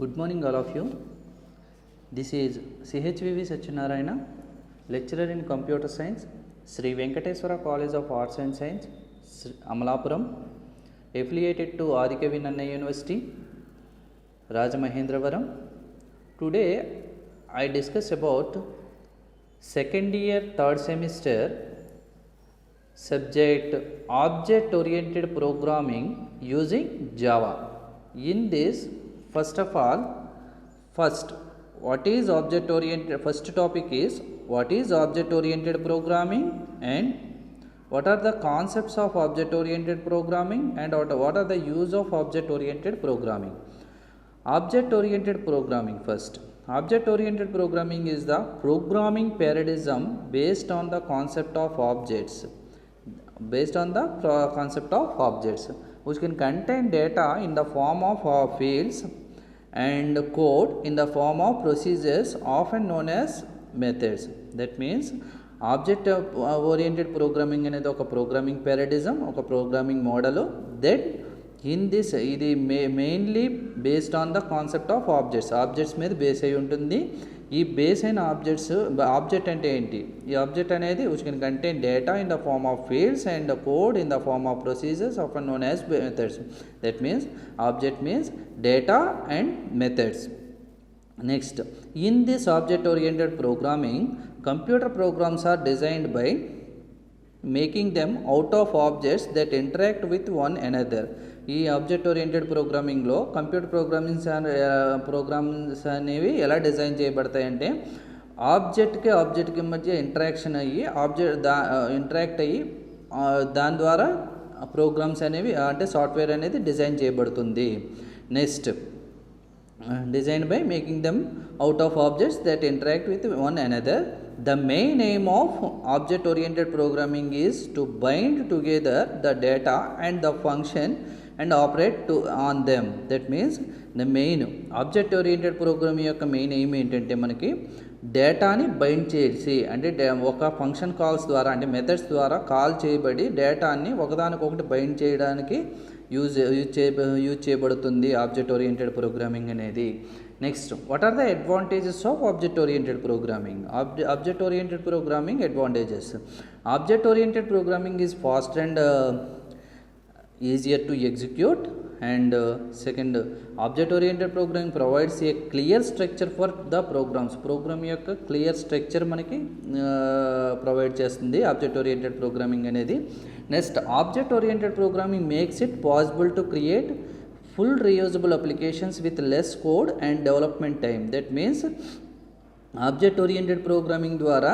Good morning, all of you. This is CHVV Satyanarayana, lecturer in computer science, Sri Venkateswara College of Arts and Science, Amalapuram, affiliated to Adikavi Nanna University, Rajamahendravaram. Today, I discuss about second year, third semester subject object-oriented programming using Java. In this, first of all, what is object-oriented? First topic is what is object-oriented programming and what are the concepts of object-oriented programming and what are the use of object-oriented programming. Object-oriented programming first. Object-oriented programming is the programming paradigm based on the concept of objects. Which can contain data in the form of fields and code in the form of procedures often known as methods. That means object oriented programming అనేది ఒక programming paradigm, ఒక programming model that in this ఇది mainly based on the concept of objects మీద base అయి ఉంటుంది. ఈ base అయిన object అంటే ఏంటి? ఈ ఆబ్జెక్ట్ అనేది which can contain data in the form of fields and code in the form of procedures often known as methods. That means object means data and methods. Next, in this object oriented programming, computer programs are designed by making them out of objects that interact with one another. ఈ object oriented ప్రోగ్రామింగ్లో computer programmes అనేవి ఎలా design చేయబడతాయంటే ఆబ్జెక్ట్కి మధ్య interaction అయ్యి interact అయ్యి దాని ద్వారా programmes అనేవి అంటే సాఫ్ట్వేర్ అనేది డిజైన్ చేయబడుతుంది. Next, designed by making them out of objects that interact with one another. The main aim of object oriented programming is to bind together the data and the function and operate on them. That means the main object oriented programming యొక్క main aim ఏంటంటే మనకి డేటాని bind చేసి అంటే ఒక function calls ద్వారా అంటే methods ద్వారా కాల్ చేయబడి డేటాని ఒకదానికొకటి బైండ్ చేయడానికి యూజ్ చేయబడుతుంది ఆబ్జెక్ట్ ఓరియంటెడ్ ప్రోగ్రామింగ్ అనేది. Next, what are the advantages of object oriented programming? Object oriented programming advantages. Object oriented programming is fast and easier to execute, and second, object oriented programming provides a clear structure for the programs. program యొక్క clear structure మనకి provide చేస్తుంది object oriented programming అనేది. Next, object oriented programming makes it possible to create full reusable applications with less code and development time. That means object oriented programming ద్వారా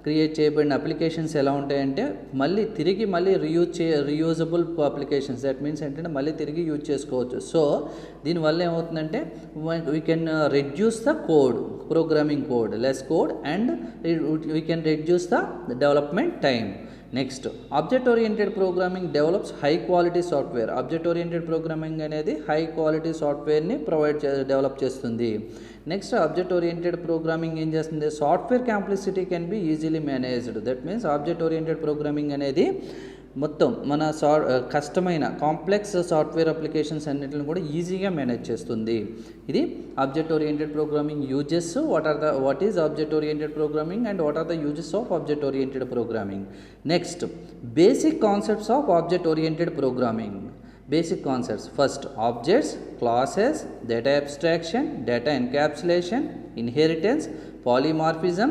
create చేయబడిన applications ఎలా ఉంటాయంటే మళ్ళీ reusable applications. That means ఏంటంటే మళ్ళీ తిరిగి use చేసుకోవచ్చు. సో దీనివల్ల ఏమవుతుందంటే we can reduce the code, programming code, less code and we can reduce the development time. Next, object oriented programming develops high quality software. Object oriented programming అనేది high quality సాఫ్ట్వేర్ని develop చేస్తుంది. Next, object oriented programming ఏం చేస్తుంది? Software complexity can be easily managed. That means object oriented programming అనేది మొత్తం మన కష్టమైన complex software applications అన్నిటిని కూడా ఈజీగా మేనేజ్ చేస్తుంది. ఇది object oriented programming uses. What is object oriented programming and what are the uses of object oriented programming. Next, basic concepts of object oriented programming. Basic concepts. First, objects, classes, data abstraction, data encapsulation, inheritance, polymorphism,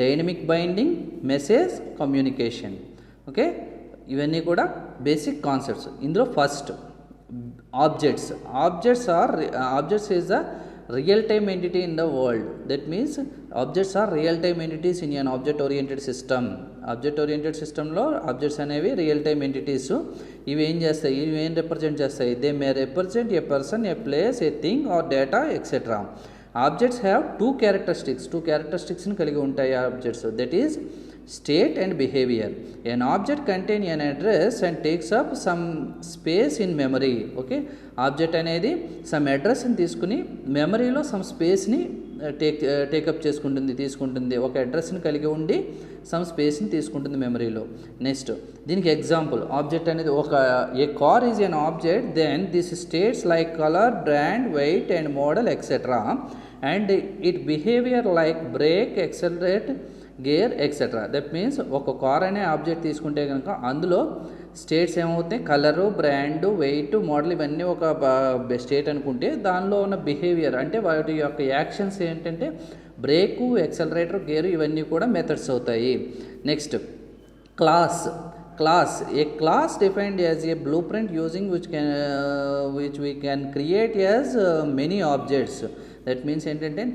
dynamic binding, message communication. Okay, ఇవన్నీ కూడా basic concepts. ఇందులో first objects is the real time entity in the world. That means objects are real time entities in an object oriented system. Object oriented సిస్టంలో objects అనేవి real time entities. ఇవి ఏం represent చేస్తాయి? They may represent a person, a place, a thing or data etcetera. Objects have two క్యారెక్టరిస్టిక్స్ని కలిగి ఉంటాయి objects. That is state and behavior. An object contains an address and takes up some space in memory. Okay, object అనేది some address ని తీసుకుని మెమరీలో some space ని take up తీసుకుంటుంది ఒక అడ్రస్ని కలిగి ఉండి సమ్ స్పేస్ని తీసుకుంటుంది మెమరీలో. నెక్స్ట్ దీనికి ఎగ్జాంపుల్ ఆబ్జెక్ట్ అనేది a car is an object, then this states like colour, brand, weight and model etcetera, and it behaviour like brake, accelerate, gear etcetera. That means ఒక కార్ అనే ఆబ్జెక్ట్ తీసుకుంటే కనుక అందులో states ఏమవుతాయి, colour, brand, wait, model, ఇవన్నీ ఒక state అనుకుంటే దానిలో ఉన్న బిహేవియర్ అంటే వాటి యొక్క యాక్షన్స్ ఏంటంటే బ్రేకు, ఎక్సలరేటర్, గేరు ఇవన్నీ కూడా మెథడ్స్ అవుతాయి. Next class. A class defined as a blueprint using which we can create as many objects. That means ఏంటంటే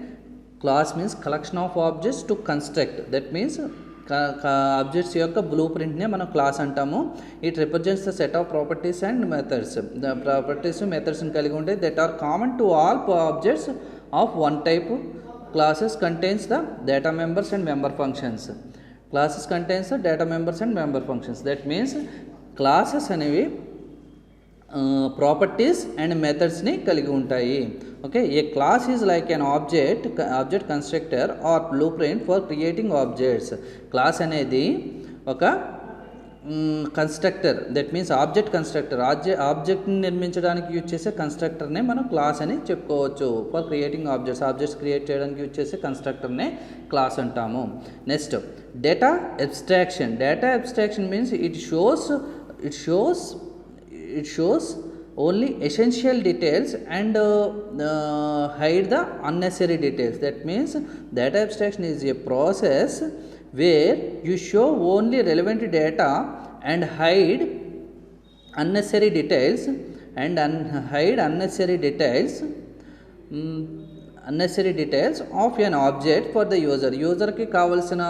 class means collection of objects to construct. That means objects యొక్క బ్లూ ప్రింట్నే మనం class అంటాము. It represents the set of properties and methods. The properties మెథడ్స్ని కలిగి ఉంటాయి that are common to all objects of one type. Classes contains the data members and member functions. Classes contains the data members and member functions. That means classes అనేవి properties and మెథడ్స్ని కలిగి ఉంటాయి. Okay, a class is like an object constructor or blueprint for creating objects. Class అనేది ఒక constructor. That means object constructor. ఆబ్జెక్ట్ని నిర్మించడానికి use చేసే కన్స్ట్రక్టర్నే మనం క్లాస్ అని చెప్పుకోవచ్చు. ఫర్ క్రియేటింగ్ ఆబ్జెక్ట్స్ క్రియేట్ చేయడానికి యూజ్ చేసే కన్స్ట్రక్టర్నే క్లాస్ అంటాము. Next data abstraction means it shows only essential details and hide the unnecessary details. That means data abstraction is a process where you show only relevant data and hide unnecessary details of an object for the యూజర్కి కావలసిన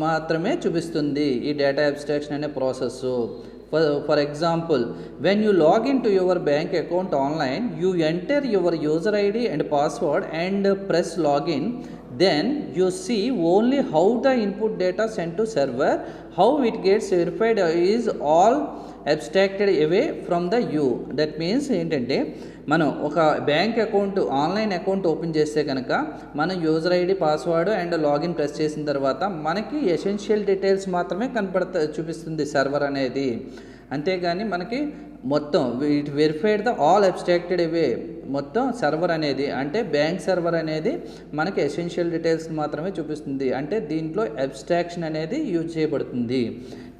మాత్రమే చూపిస్తుంది ఈ data abstraction అనే process. For example, when you log into your bank account online, you enter your user ID and password and press login. Then you see only how the input data sent to server, how it gets verified is all abstracted away from the you. That means ఏంటంటే మనం ఒక bank account online account open చేస్తే కనుక మనం user ID, password and login press చేసిన తర్వాత మనకి essential details మాత్రమే చూపిస్తుంది సర్వర్ అనేది. అంతేగాని మనకి మొత్తం it verified the all abstracted away. మొత్తం సర్వర్ అనేది అంటే బ్యాంక్ సర్వర్ అనేది మనకి ఎసెన్షియల్ డీటెయిల్స్ మాత్రమే చూపిస్తుంది. అంటే దీంట్లో అబ్స్ట్రాక్షన్ అనేది యూజ్ చేయబడుతుంది.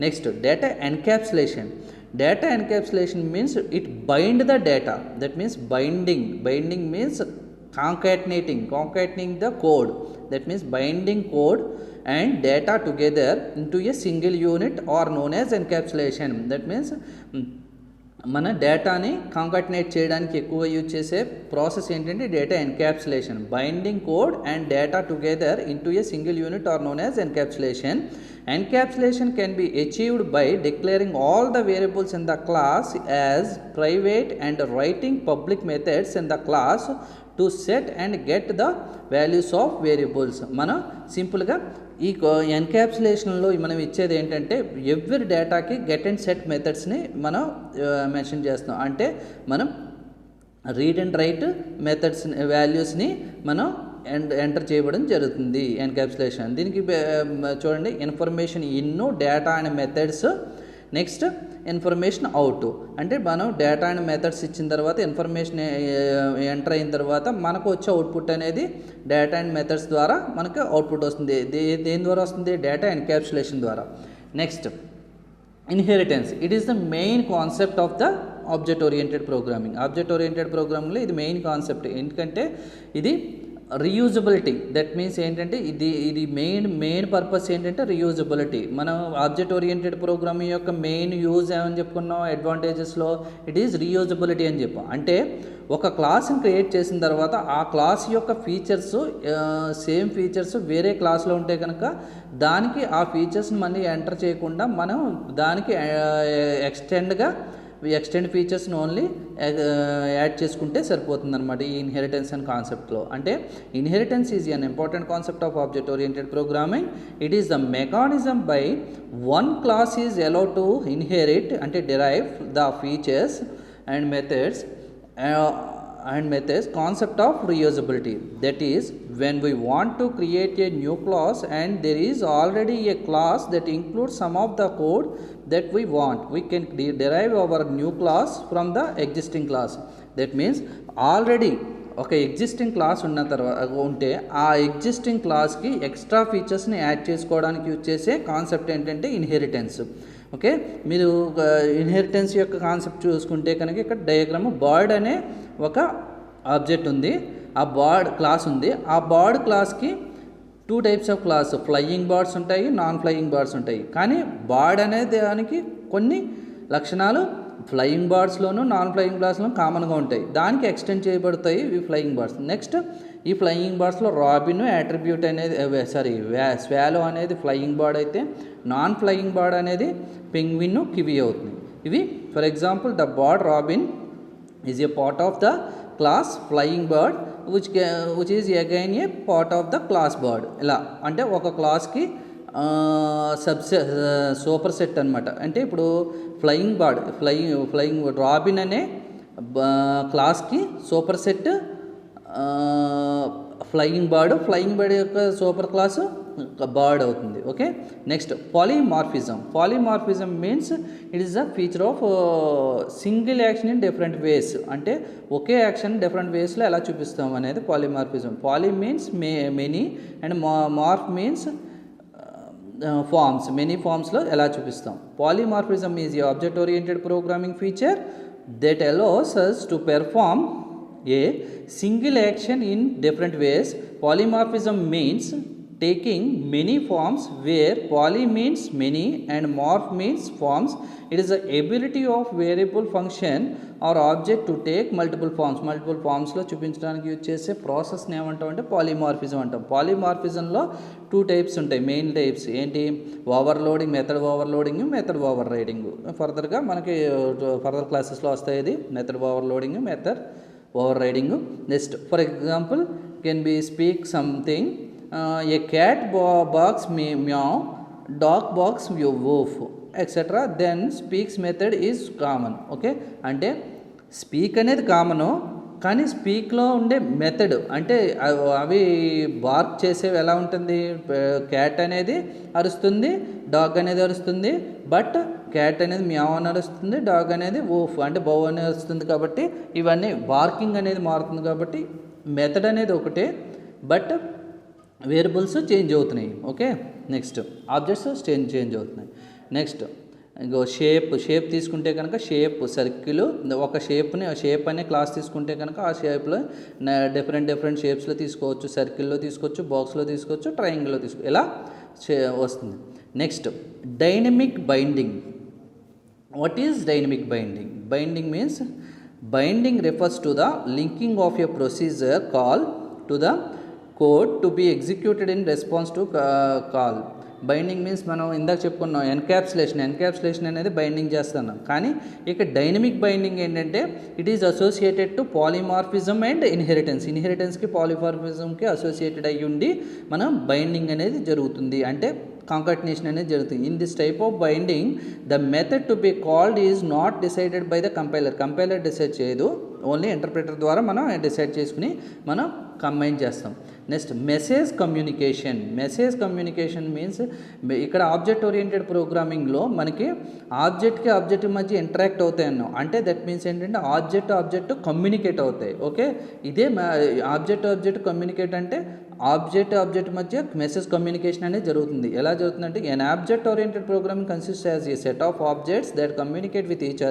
Next data encapsulation means it bind the data. That means binding means concatenating the code. That means binding code and data together into a single unit or known as encapsulation. That means మన డేటాని కాంకాటినేట్ చేయడానికి ఎక్కువ use చేసే process ఏంటంటే data encapsulation. Binding code and data together into a single unit are known as encapsulation. Encapsulation can be achieved by declaring all the variables in the class as private and writing public methods in the class to set and get the values of variables. మనం సింపుల్గా ఈ ఎన్క్యాప్సులేషన్లో మనం ఇచ్చేది ఏంటంటే every డేటాకి get and set మెథడ్స్ని మనం mention చేస్తున్నాం. అంటే మనం రీడ్ అండ్ రైట్ మెథడ్స్ వాల్యూస్ని మనం ఎంటర్ చేయడం జరుగుతుంది ఎన్క్యాప్సులేషన్. దీనికి చూడండి information in, data and methods. Next information out అంటే మనం డేటా అండ్ మెథడ్స్ ఇచ్చిన తర్వాత ఇన్ఫర్మేషన్ ఎంటర్ అయిన తర్వాత మనకు వచ్చే అవుట్పుట్ అనేది డేటా అండ్ మెథడ్స్ ద్వారా మనకు అవుట్పుట్ వస్తుంది. దేని ద్వారా వస్తుంది? డేటా ఎన్క్యాప్సులేషన్ ద్వారా. Next inheritance. It is the main concept of the object oriented ప్రోగ్రామింగ్లో ఇది మెయిన్ కాన్సెప్ట్. ఎందుకంటే ఇది రీయూజబిలిటీ. దట్ మీన్స్ ఏంటంటే ఇది మెయిన్ పర్పస్ ఏంటంటే రీయూజబిలిటీ. మనం ఆబ్జెక్ట్ ఓరియంటెడ్ ప్రోగ్రామింగ్ యొక్క మెయిన్ యూజ్ ఏమని చెప్పుకున్నాం అడ్వాంటేజెస్లో? ఇట్ ఈజ్ రీయూజబిలిటీ అని చెప్పాం. అంటే ఒక క్లాస్ని క్రియేట్ చేసిన తర్వాత ఆ క్లాస్ యొక్క ఫీచర్స్ సేమ్ ఫీచర్స్ వేరే క్లాస్లో ఉంటే కనుక దానికి ఆ ఫీచర్స్ని మళ్ళీ ఎంటర్ చేయకుండా మనం దానికి ఎక్స్టెండ్గా ఎక్స్టెండ్ ఫీచర్స్ని ఓన్లీ యాడ్ చేసుకుంటే సరిపోతుంది అనమాట ఈ ఇన్హెరిటెన్స్ అండ్ కాన్సెప్ట్లో. అంటే inheritance is an important concept of object oriented programming. It is the mechanism by one class is allowed to inherit అంటే derive the features and methods concept of reusability. That is, when we want to create a new class and there is already a class that includes some of the code that we want, we can derive our new class from the existing class. That means already ఒక existing class ఉన్న తర్వాత ఉంటే ఆ existing క్లాస్కి extra ఫీచర్స్ని add చేసుకోవడానికి use చేసే concept ఏంటంటే inheritance. Okay, మీరు ఇన్హెరిటెన్స్ యొక్క కాన్సెప్ట్ చూసుకుంటే కనుక ఇక్కడ డయాగ్రామ్ బర్డ్ అనే ఒక ఆబ్జెక్ట్ ఉంది, ఆ బర్డ్ క్లాస్ ఉంది. ఆ బర్డ్ క్లాస్కి 2 types of class, flying birds ఉంటాయి, నాన్ ఫ్లయింగ్ బర్డ్స్ ఉంటాయి. కానీ బర్డ్ అనే దానికి కొన్ని లక్షణాలు ఫ్లయింగ్ బర్డ్స్లోను నాన్ ఫ్లయింగ్ బర్డ్స్లోనూ కామన్గా ఉంటాయి, దానికి ఎక్స్టెండ్ చేయబడతాయి ఈ ఫ్లయింగ్ బర్డ్స్. నెక్స్ట్ ఈ ఫ్లయింగ్ బర్డ్స్లో రాబిన్ యాట్రిబ్యూట్ అనేది స్వాలో అనేది ఫ్లయింగ్ బర్డ్ అయితే, నాన్ ఫ్లయింగ్ బర్డ్ అనేది పెంగ్విన్, కివి అవుతుంది. ఇవి for example the bird robin is a part of the class flying bird which is again A part of the class bird. ఇలా అంటే ఒక క్లాస్కి సూపర్ సెట్ అనమాట. అంటే ఇప్పుడు ఫ్లయింగ్ బర్డ్ ఫ్లయింగ్ రాబిన్ అనే క్లాస్కి సూపర్ సెట్ ఫ్లయింగ్ బర్డ్ యొక్క సూపర్ క్లాసు బర్డ్ అవుతుంది. Okay, next polymorphism means it is the feature of single action in different ways. అంటే ఒకే యాక్షన్ డిఫరెంట్ వేస్లో ఎలా చూపిస్తాం అనేది polymorphism. Poly means many and morph means forms, many ఫార్మ్స్లో ఎలా చూపిస్తాం. Polymorphism is a object oriented programming feature that allows us to perform a single action in different ways. Polymorphism means taking many forms, where poly means many and morph means forms. It is the ability of variable function or object to take multiple forms లో చూపించడానికి use చేసే ప్రాసెస్ని ఏమంటాం అంటే polymorphism అంటాం. పాలిమార్ఫిజంలో 2 types ఉంటాయి, main types ఏంటి, overloading, method overloading, method over riding. ఫర్దర్గా మనకి ఫర్దర్ క్లాసెస్లో వస్తాయి. ఇది method overloading, method over riding. Next for example can be speak something, A cat box meow, dog barks woof, etc. then speaks method is common. Okay, అంటే speak అనేది common, కానీ స్పీక్లో ఉండే method అంటే అవి బార్క్ చేసేవి ఎలా ఉంటుంది, క్యాట్ అనేది అరుస్తుంది, డాగ్ అనేది అరుస్తుంది, బట్ క్యాట్ అనేది మ్యావ్ అని అరుస్తుంది, డాగ్ అనేది వూఫ్ అంటే బౌ అని అరుస్తుంది. కాబట్టి ఇవన్నీ బార్కింగ్ అనేది మారుతుంది. కాబట్టి మెథడ్ అనేది ఒకటే, బట్ వేరియబుల్స్ చేంజ్ అవుతున్నాయి. ఓకే, నెక్స్ట్ ఆబ్జెక్ట్స్ చేంజ్ అవుతున్నాయి. నెక్స్ట్ ఇంకో షేప్ తీసుకుంటే కనుక సర్కిల్ ఒక షేప్ అనే క్లాస్ తీసుకుంటే కనుక ఆ షేప్లో డిఫరెంట్ షేప్స్లో తీసుకోవచ్చు, సర్కిల్లో తీసుకోవచ్చు, బాక్స్లో తీసుకోవచ్చు, ట్రయాంగిల్లో తీసుకోవచ్చు, ఇలా వస్తుంది. Next dynamic binding. What is dynamic binding? Binding means binding refers to the linking of a procedure call to the code to be executed in response to call. Binding means మనం ఇందాక చెప్పుకున్నాం ఎన్క్యాప్సులేషన్ అనేది binding చేస్తున్నాం. కానీ ఇక dynamic binding ఏంటంటే it is associated to polymorphism and ఇన్హెరిటెన్స్కి పాలిమార్ఫిజంకి అసోసియేటెడ్ అయ్యి ఉండి మనం బైండింగ్ అనేది జరుగుతుంది, అంటే కాంకాటినేషన్ అనేది జరుగుతుంది. In this type of binding the method to be called is not decided by the compiler decide చేయదు, ఓన్లీ ఇంటర్ప్రిటర్ ద్వారా మనం డిసైడ్ చేసుకుని మనం కంబైన్ చేస్తాం. నెక్స్ట్ మెసేజ్ కమ్యూనికేషన్ మీన్స్ ఇక్కడ ఆబ్జెక్ట్ ఓరియంటెడ్ ప్రోగ్రామింగ్లో మనకి ఆబ్జెక్ట్ మధ్య ఇంటరాక్ట్ అవుతాయి అన్నాం. అంటే దట్ మీన్స్ ఏంటంటే ఆబ్జెక్ట్ కమ్యూనికేట్ అవుతాయి. ఓకే, ఇదే ఆబ్జెక్ట్ కమ్యూనికేట్ అంటే ఆబ్జెక్ట్ మధ్య మెసేజ్ కమ్యూనికేషన్ అనేది జరుగుతుంది. ఎలా జరుగుతుందంటే an object oriented programming consist as a set of objects that communicate with each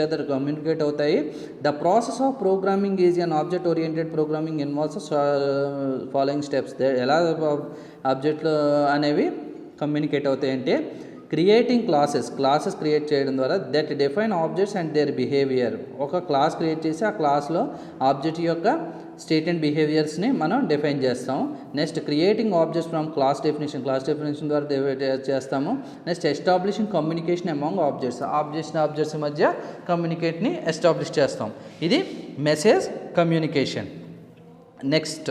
other communicate అవుతాయి. The process of programming is an object oriented programming involves following steps. ఎలా ఆబ్జెక్ట్లు అనేవి communicate అవుతాయి అంటే క్రియేటింగ్ క్లాసెస్ క్రియేట్ చేయడం ద్వారా that define objects and their behaviour. ఒక class create చేసి ఆ క్లాస్లో ఆబ్జెక్ట్ యొక్క స్టేట్ అండ్ బిహేవియర్స్ని మనం డిఫైన్ చేస్తాం. Next creating objects from class definition ద్వారా చేస్తాము. Next establishing communication among objects మధ్య కమ్యూనికేట్ని ఎస్టాబ్లిష్ చేస్తాం. ఇది message communication. Next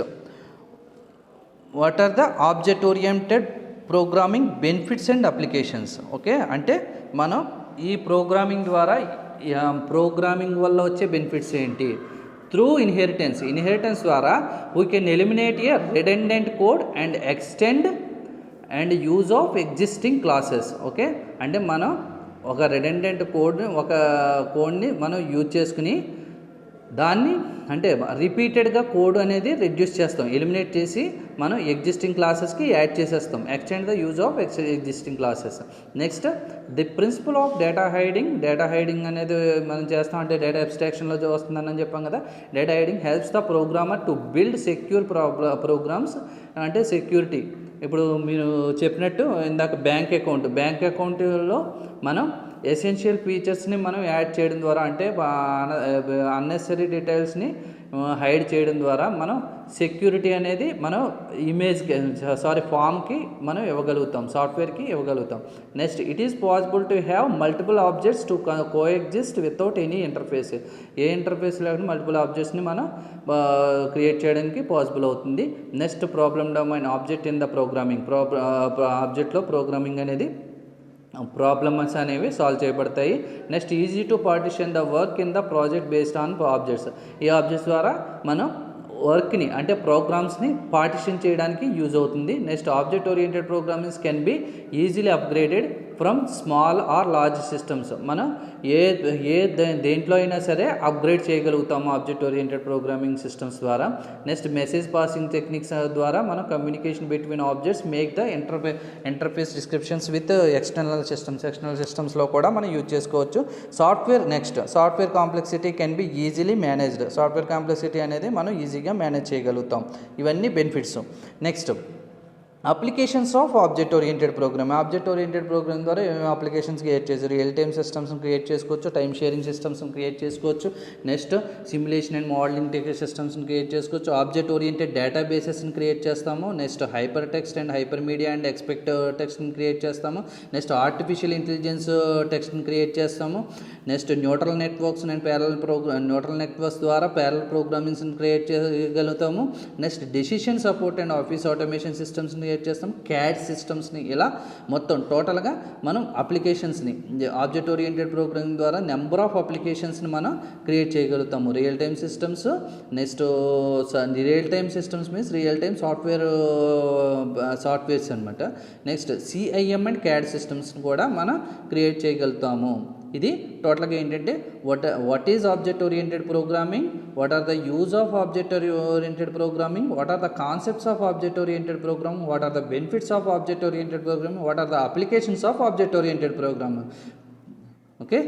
what are the object oriented programming benefits and applications. Okay, అంటే మనం ఈ ప్రోగ్రామింగ్ ద్వారా ప్రోగ్రామింగ్ వల్ల వచ్చే బెనిఫిట్స్ ఏంటి? త్రూ ఇన్హెరిటెన్స్ ద్వారా we can eliminate A redundant code and extend and use of existing classes. Okay, అంటే మనం ఒక రిడెండెంట్ కోడ్ని మనం యూజ్ చేసుకుని దాన్ని అంటే రిపీటెడ్గా కోడ్ అనేది రెడ్యూస్ చేస్తాం, ఎలిమినేట్ చేసి మనం ఎగ్జిస్టింగ్ క్లాసెస్కి యాడ్ చేసేస్తాం. Extend the use of existing classes. Next the principle of data hiding అనేది మనం చేస్తాం అంటే డేటా అబ్స్ట్రాక్షన్లో వస్తుందని చెప్పాం కదా. Data hiding helps the programmer to build secure programs. అంటే సెక్యూరిటీ, ఇప్పుడు మీరు చెప్పినట్టు ఇందాక బ్యాంక్ అకౌంట్లో మనం ఎసెన్షియల్ ఫీచర్స్ని మనం యాడ్ చేయడం ద్వారా అంటే అన్నెసరీ డీటెయిల్స్ని హైడ్ చేయడం ద్వారా మనం సెక్యూరిటీ అనేది మనం ఫామ్కి మనం సాఫ్ట్వేర్కి ఇవ్వగలుగుతాం. Next it is possible to have multiple objects to coexist without any interface. ఏ ఇంటర్ఫేస్ లేకుండా మల్టిపుల్ ఆబ్జెక్ట్స్ని మనం క్రియేట్ చేయడానికి పాసిబుల్ అవుతుంది. Next problem domain object in the ఆబ్జెక్ట్లో ప్రోగ్రామింగ్ అనేది ప్రాబ్లమ్స్ అనేవి సాల్వ్ చేయబడతాయి. Next easy to partition the work in the project based on objects. ఈ ఆబ్జెక్ట్స్ ద్వారా మనం వర్క్ని అంటే ప్రోగ్రామ్స్ని పార్టిషన్ చేయడానికి యూజ్ అవుతుంది. Next object oriented programmings can be easily upgraded from small or large systems. మనం దేంట్లో అయినా సరే అప్గ్రేడ్ చేయగలుగుతాము ఆబ్జెక్ట్ ఓరియంటెడ్ ప్రోగ్రామింగ్ సిస్టమ్స్ ద్వారా. నెక్స్ట్ మెసేజ్ పాసింగ్ టెక్నిక్స్ ద్వారా మనం communication between objects make the interface descriptions with external సిస్టమ్స్లో కూడా మనం యూజ్ చేసుకోవచ్చు. Software complexity can be easily managed. Software complexity అనేది మనం ఈజీగా మేనేజ్ చేయగలుగుతాం. ఇవన్నీ benefits. Next applications of object oriented program ద్వారా అప్లికేషన్స్ క్రియేట్ చేసి రియల్ టైమ్ సిస్టమ్స్ని క్రియేట్ చేసుకోవచ్చు, టైమ్ షేరింగ్ సిస్టమ్స్ని క్రియేట్ చేసుకోవచ్చు. నెక్స్ట్ సిమ్యులేషన్ అండ్ మోడలింగ్ సిస్టమ్స్ని క్రియేట్ చేసుకోవచ్చు. ఆబ్జెక్ట్ ఓరియంటెడ్ డేటాబేసెస్ని క్రియేట్ చేస్తాము. Next hypertext and hypermedia and expect టెక్స్ట్ని క్రియేట్ చేస్తాము. నెక్స్ట్ ఆర్టిఫిషియల్ ఇంటెలిజెన్స్ టెక్స్ట్ని క్రియేట్ చేస్తాము. Next neutral networks and neutral networks ద్వారా ప్యారల్ ప్రోగ్రామింగ్స్ని క్రియేట్ చేయగలుగుతాము. Next decision support and office automation సిస్టమ్స్ని క్రియేట్ చేస్తాం, క్యాడ్ సిస్టమ్స్ని. ఇలా మొత్తం టోటల్గా మనం అప్లికేషన్స్ని ఆబ్జెక్ట్ ఓరియంటెడ్ ప్రోగ్రామింగ్ ద్వారా నెంబర్ ఆఫ్ అప్లికేషన్స్ని మనం క్రియేట్ చేయగలుగుతాము. Real time systems, next real time systems means real time softwares అనమాట. నెక్స్ట్ సిఐఎం అండ్ క్యాడ్ సిస్టమ్స్ని కూడా మనం క్రియేట్ చేయగలుగుతాము. ఇది టోటల్గా ఏంటంటే what is object oriented programming, what are the use of object oriented programming, what are the concepts of object oriented programming, what are the benefits of object oriented programming, what are the applications of object oriented programming. Okay.